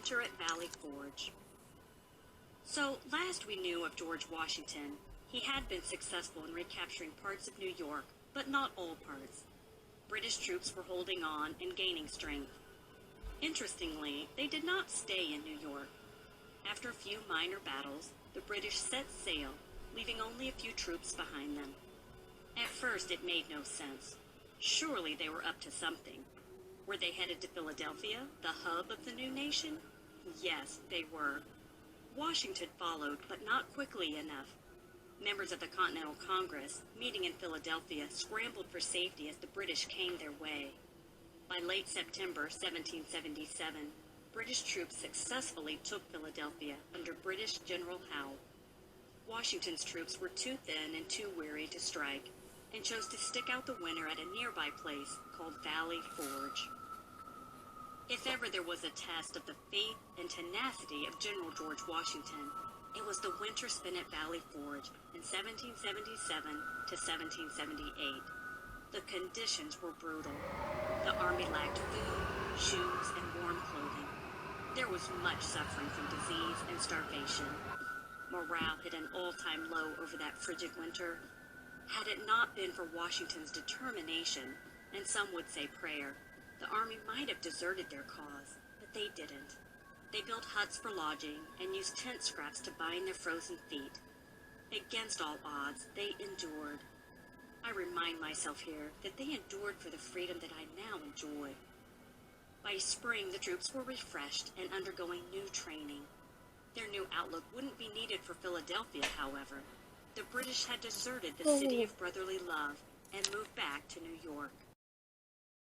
winter at Valley Forge. So, last we knew of George Washington, he had been successful in recapturing parts of New York, but not all parts. British troops were holding on and gaining strength. Interestingly, they did not stay in New York. After a few minor battles, the British set sail, leaving only a few troops behind them. At first, it made no sense. Surely they were up to something. Were they headed to Philadelphia, the hub of the new nation? Yes, they were. Washington followed, but not quickly enough. Members of the Continental Congress, meeting in Philadelphia, scrambled for safety as the British came their way. By late September 1777, British troops successfully took Philadelphia under British General Howe. Washington's troops were too thin and too weary to strike, and chose to stick out the winter at a nearby place called Valley Forge. If ever there was a test of the faith and tenacity of General George Washington, it was the winter spent at Valley Forge in 1777 to 1778. The conditions were brutal. The army lacked food, shoes, and warm clothing. There was much suffering from disease and starvation. Morale hit an all-time low over that frigid winter. Had it not been for Washington's determination, and some would say prayer, the army might have deserted their cause, but they didn't. They built huts for lodging and used tent scraps to bind their frozen feet. Against all odds, they endured. I remind myself here that they endured for the freedom that I now enjoy. By spring, the troops were refreshed and undergoing new training. Their new outlook wouldn't be needed for Philadelphia, however. The British had deserted the city of brotherly love and moved back to New York.